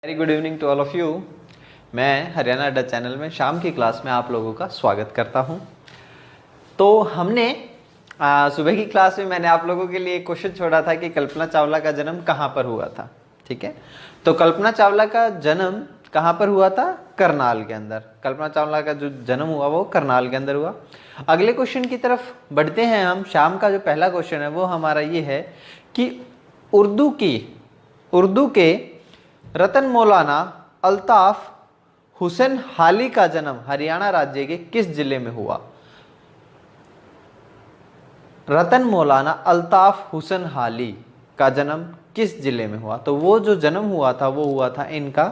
Very good evening to all of you. मैं हरियाणा अड्डा channel में शाम की क्लास में आप लोगों का स्वागत करता हूं। तो हमने सुबह की क्लास में मैंने आप लोगों के लिए एक क्वेश्चन छोड़ा था कि कल्पना चावला का जन्म कहां पर हुआ था। ठीक है, तो कल्पना चावला का जन्म कहां पर हुआ था? करनाल के अंदर। कल्पना चावला का जो जन्म हुआ वो करनाल के अंदर हुआ। अगले क्वेश्चन की तरफ बढ़ते हैं हम। शाम का जो पहला क्वेश्चन है वो हमारा ये है कि उर्दू के रतन मौलाना अल्ताफ हुसैन हाली का जन्म हरियाणा राज्य के किस जिले में हुआ? रतन मौलाना अल्ताफ हुसैन हाली का जन्म किस जिले में हुआ? तो वो जो जन्म हुआ था वो हुआ था इनका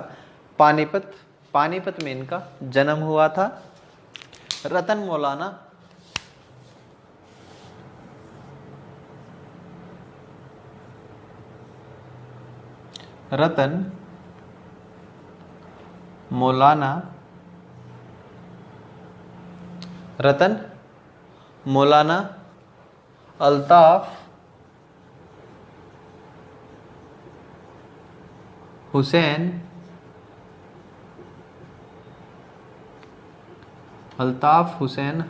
पानीपत में इनका जन्म हुआ था। रतन मौलाना रतन मौलाना अल्ताफ हुसैन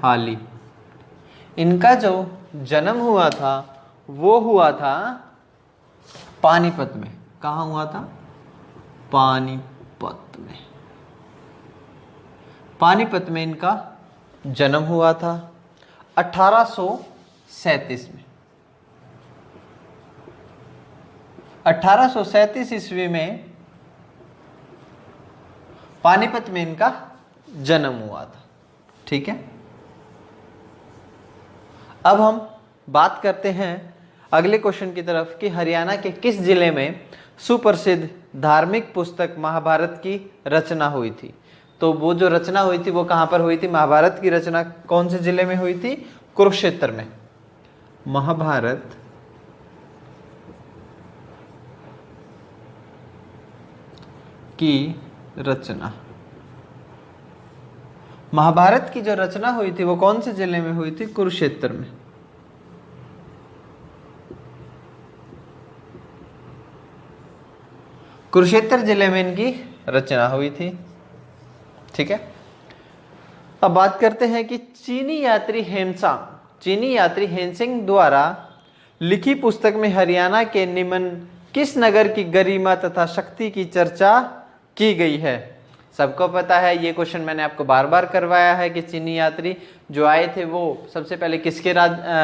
हाली, इनका जो जन्म हुआ था वो हुआ था पानीपत में। कहाँ हुआ था? पानीपत में इनका जन्म हुआ था 1837 में। 1837 ईस्वी में पानीपत में इनका जन्म हुआ था। ठीक है, अब हम बात करते हैं अगले क्वेश्चन की तरफ कि हरियाणा के किस जिले में सुप्रसिद्ध धार्मिक पुस्तक महाभारत की रचना हुई थी? तो वो जो रचना हुई थी वो कहां पर हुई थी? महाभारत की रचना कौन से जिले में हुई थी? कुरुक्षेत्र में। महाभारत की जो रचना हुई थी वो कौन से जिले में हुई थी? कुरुक्षेत्र में। कुरुक्षेत्र जिले में इनकी रचना हुई थी। ठीक है, अब बात करते हैं कि चीनी यात्री हेनसिंग द्वारा लिखी पुस्तक में हरियाणा के निम्न किस नगर की गरिमा तथा शक्ति की चर्चा की गई है? सबको पता है, ये क्वेश्चन मैंने आपको बार बार करवाया है कि चीनी यात्री जो आए थे वो सबसे पहले किसके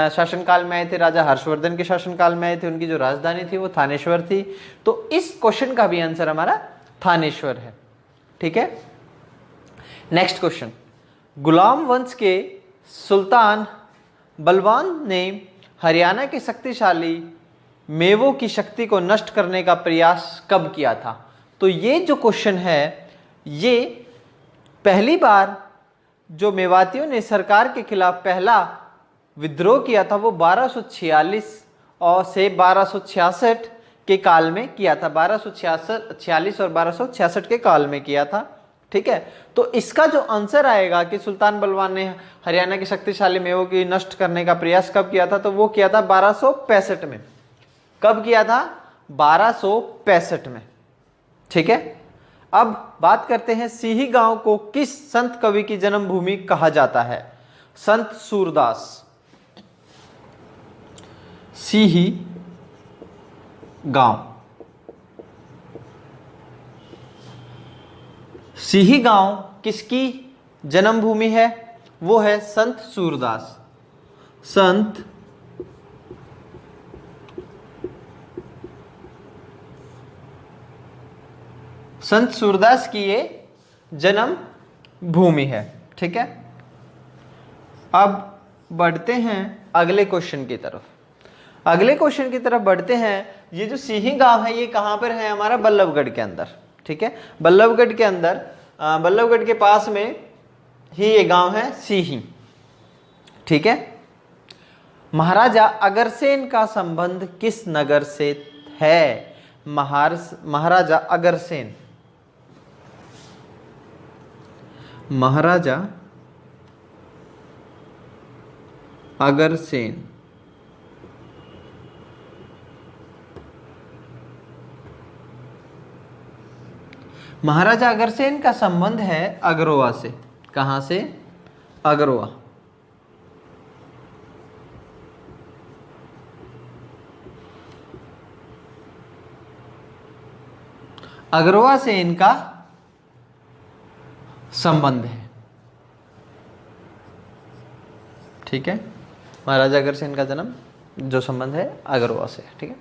शासनकाल में आए थे? राजा हर्षवर्धन के शासनकाल में आए थे। उनकी जो राजधानी थी वो थानेश्वर थी। तो इस क्वेश्चन का भी आंसर हमारा थानेश्वर है। ठीक है, नेक्स्ट क्वेश्चन। गुलाम वंश के सुल्तान बलवान ने हरियाणा के शक्तिशाली मेवों की शक्ति को नष्ट करने का प्रयास कब किया था? तो ये जो क्वेश्चन है, ये पहली बार जो मेवातियों ने सरकार के खिलाफ पहला विद्रोह किया था वो 1246 और से 1266 के काल में किया था। 1246 और 1266 के काल में किया था। ठीक है, तो इसका जो आंसर आएगा कि सुल्तान बलवान ने हरियाणा की शक्तिशाली मेवों की नष्ट करने का प्रयास कब किया था? तो वो किया था 1265 में। कब किया था? 1265 में। ठीक है, अब बात करते हैं सीही गांव को किस संत कवि की जन्मभूमि कहा जाता है? संत सूरदास। सीही गांव किसकी जन्मभूमि है? वो है संत सूरदास। संत सूरदास की ये जन्म भूमि है। ठीक है, अब बढ़ते हैं अगले क्वेश्चन की तरफ। बढ़ते हैं। ये जो सीही गांव है ये कहां पर है? हमारा बल्लभगढ़ के अंदर। ठीक है, बल्लभगढ़ के अंदर, बल्लभगढ़ के पास में ही ये गांव है सीही। ठीक है, महाराजा अग्रसेन का संबंध किस नगर से है? महाराजा अग्रसेन महाराजा अग्रसेन का संबंध है अग्रवा से। कहां से? अग्रवा। अग्रवा से इनका संबंध है। ठीक है, महाराजा अग्रसेन का जन्म जो संबंध है अग्रवा से। ठीक है,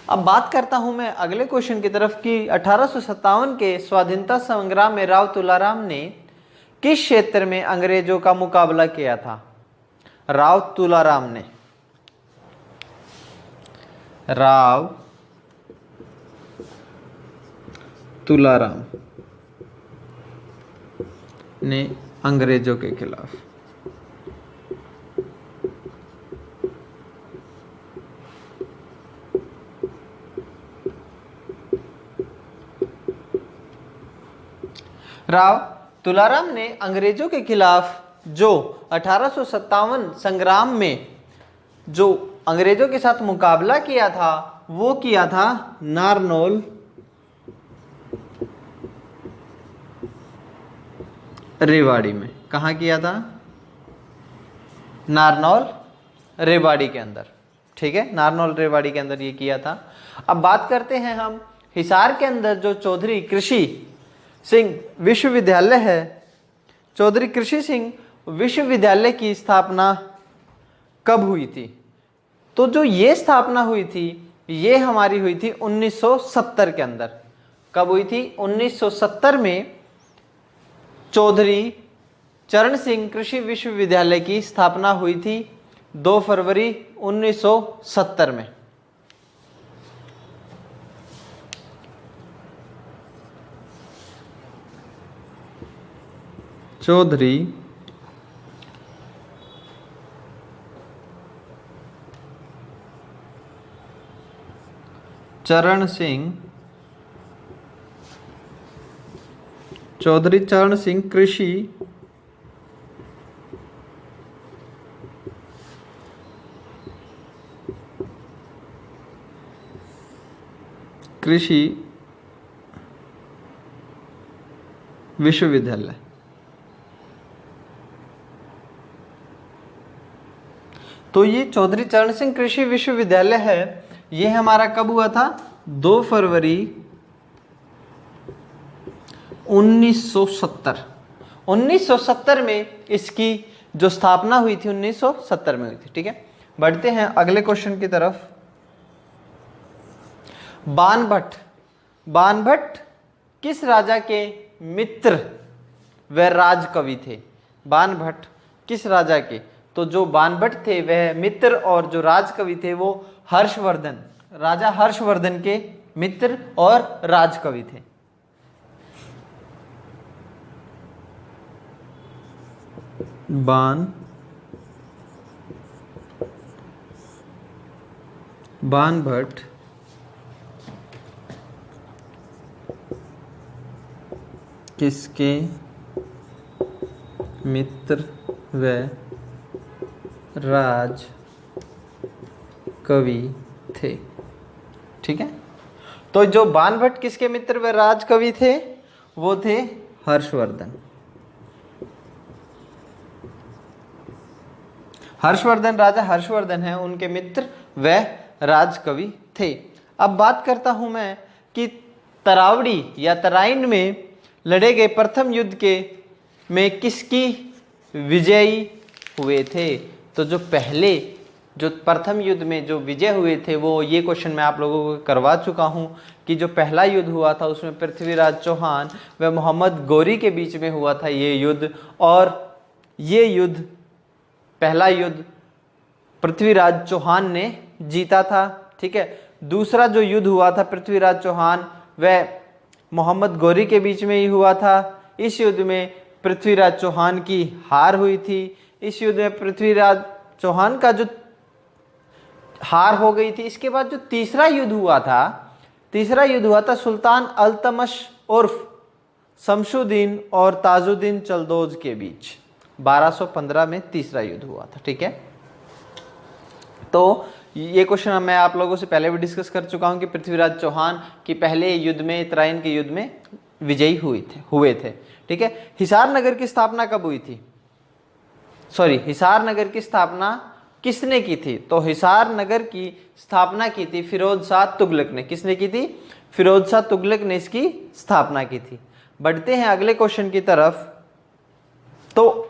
अब बात करता हूं मैं अगले क्वेश्चन की तरफ कि 1857 के स्वाधीनता संग्राम में राव तुलाराम ने किस क्षेत्र में अंग्रेजों का मुकाबला किया था? राव तुलाराम ने अंग्रेजों के खिलाफ राव तुलाराम ने अंग्रेजों के खिलाफ जो 1857 संग्राम में जो अंग्रेजों के साथ मुकाबला किया था वो किया था नारनौल रेवाड़ी में। कहाँ किया था? नारनौल रेवाड़ी के अंदर। ठीक है, नारनौल रेवाड़ी के अंदर ये किया था। अब बात करते हैं हम हिसार के अंदर जो चौधरी कृषि सिंह विश्वविद्यालय है, चौधरी कृषि सिंह विश्वविद्यालय की स्थापना कब हुई थी? तो जो ये स्थापना हुई थी ये हमारी हुई थी 1970 के अंदर। कब हुई थी? 1970 में चौधरी चरण सिंह कृषि विश्वविद्यालय की स्थापना हुई थी 2 फरवरी 1970 में। चौधरी चरण सिंह कृषि विश्वविद्यालय। तो ये चौधरी चरण सिंह कृषि विश्वविद्यालय है, ये हमारा कब हुआ था? 2 फरवरी 1970। 1970 में इसकी जो स्थापना हुई थी 1970 में हुई थी। ठीक है, बढ़ते हैं अगले क्वेश्चन की तरफ। बाणभट्ट किस राजा के मित्र व राजकवि थे? बाणभट्ट किस राजा के? तो जो बाणभट्ट थे वह मित्र और जो राजकवि थे वो हर्षवर्धन, राजा हर्षवर्धन के मित्र और राजकवि थे। बाणभट्ट किसके मित्र व राज कवि थे? ठीक है, तो जो बाणभट्ट किसके मित्र व राज कवि थे वो थे हर्षवर्धन। हर्षवर्धन, राजा हर्षवर्धन है उनके मित्र व राज कवि थे। अब बात करता हूं मैं कि तरावड़ी या तराइन में लड़े गए प्रथम युद्ध के में किसकी विजयी हुए थे? तो जो प्रथम युद्ध में जो विजय हुए थे वो, ये क्वेश्चन मैं आप लोगों को करवा चुका हूं कि जो पहला युद्ध हुआ था उसमें पृथ्वीराज चौहान व मोहम्मद गौरी के बीच में हुआ था ये युद्ध, और ये युद्ध पहला युद्ध पृथ्वीराज चौहान ने जीता था। ठीक है, दूसरा जो युद्ध हुआ था पृथ्वीराज चौहान व मोहम्मद गौरी के बीच में ही हुआ था। इस युद्ध में पृथ्वीराज चौहान की हार हुई थी। इस युद्ध में पृथ्वीराज चौहान का जो हार हो गई थी। इसके बाद जो तीसरा युद्ध हुआ था सुल्तान अल्तमश उर्फ शमशुद्दीन और ताजुद्दीन चलदोज के बीच 1215 में तीसरा युद्ध हुआ था। ठीक है, तो ये क्वेश्चन मैं आप लोगों से पहले भी डिस्कस कर चुका हूं कि पृथ्वीराज चौहान की पहले युद्ध में, तराइन के युद्ध में विजयी हुए थे। ठीक है, हिसार नगर की स्थापना कब हुई थी? सॉरी, हिसार नगर की स्थापना किसने की थी? तो हिसार नगर की स्थापना की थी फिरोज शाह तुगलक ने। किसने की थी? फिरोज शाह तुगलक ने इसकी स्थापना की थी। बढ़ते हैं अगले क्वेश्चन की तरफ। तो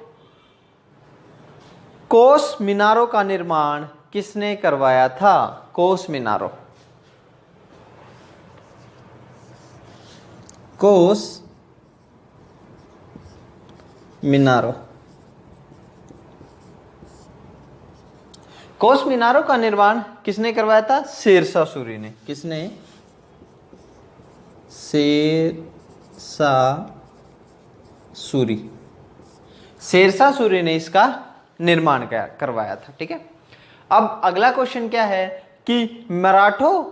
कोस मीनारों का निर्माण किसने करवाया था? कोस मीनारों, कोस मीनारों, कोस मीनारों का निर्माण किसने करवाया था? शेरशाह सूरी ने। किसने? शेरशाह सूरी। शेरशाह सूरी ने इसका निर्माण करवाया था। ठीक है, अब अगला क्वेश्चन क्या है कि मराठों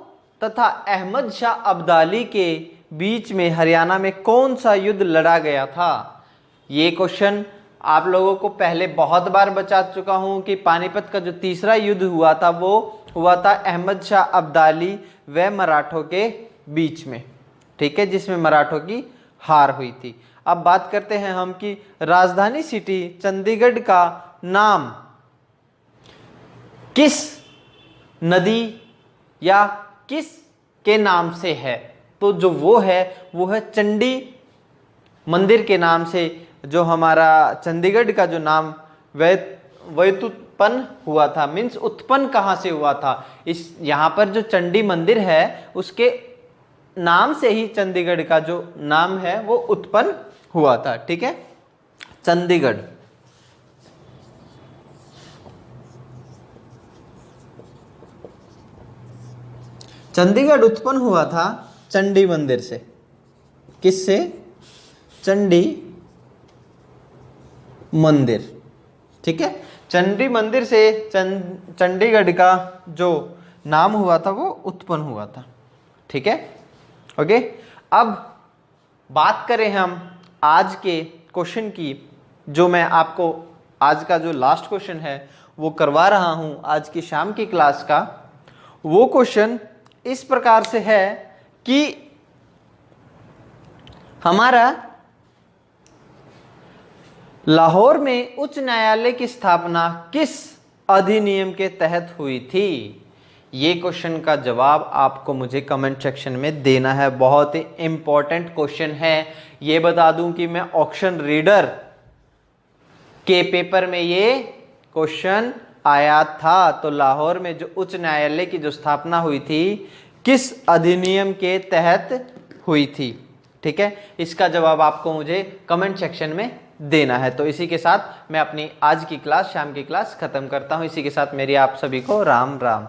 तथा अहमद शाह अब्दाली के बीच में हरियाणा में कौन सा युद्ध लड़ा गया था? ये क्वेश्चन आप लोगों को पहले बहुत बार बता चुका हूं कि पानीपत का जो तीसरा युद्ध हुआ था वो हुआ था अहमद शाह अब्दाली व मराठों के बीच में। ठीक है, जिसमें मराठों की हार हुई थी। अब बात करते हैं हम कि राजधानी सिटी चंडीगढ़ का नाम किस नदी या किस के नाम से है? तो जो वो है चंडी मंदिर के नाम से। जो हमारा चंडीगढ़ का जो नाम व्युत्पन्न हुआ था, मीन्स उत्पन्न कहाँ से हुआ था? इस यहाँ पर जो चंडी मंदिर है उसके नाम से ही चंडीगढ़ का जो नाम है वो उत्पन्न हुआ था। ठीक है, चंडीगढ़। चंडीगढ़ उत्पन्न हुआ था चंडी मंदिर से। किससे? चंडी मंदिर। ठीक है, चंडी मंदिर से चंडीगढ़ का जो नाम हुआ था वो उत्पन्न हुआ था। ठीक है, ओके। अब बात करें हम आज के क्वेश्चन की, जो मैं आपको आज का जो लास्ट क्वेश्चन है वो करवा रहा हूं आज की शाम की क्लास का। वो क्वेश्चन इस प्रकार से है कि हमारा लाहौर में उच्च न्यायालय की स्थापना किस अधिनियम के तहत हुई थी? ये क्वेश्चन का जवाब आपको मुझे कमेंट सेक्शन में देना है। बहुत ही इंपॉर्टेंट क्वेश्चन है। ये बता दूं कि मैं ऑप्शन रीडर के पेपर में ये क्वेश्चन आया था। तो लाहौर में जो उच्च न्यायालय की जो स्थापना हुई थी किस अधिनियम के तहत हुई थी? ठीक है, इसका जवाब आपको मुझे कमेंट सेक्शन में देना है। तो इसी के साथ मैं अपनी आज की क्लास, शाम की क्लास खत्म करता हूं। इसी के साथ मेरी आप सभी को राम राम।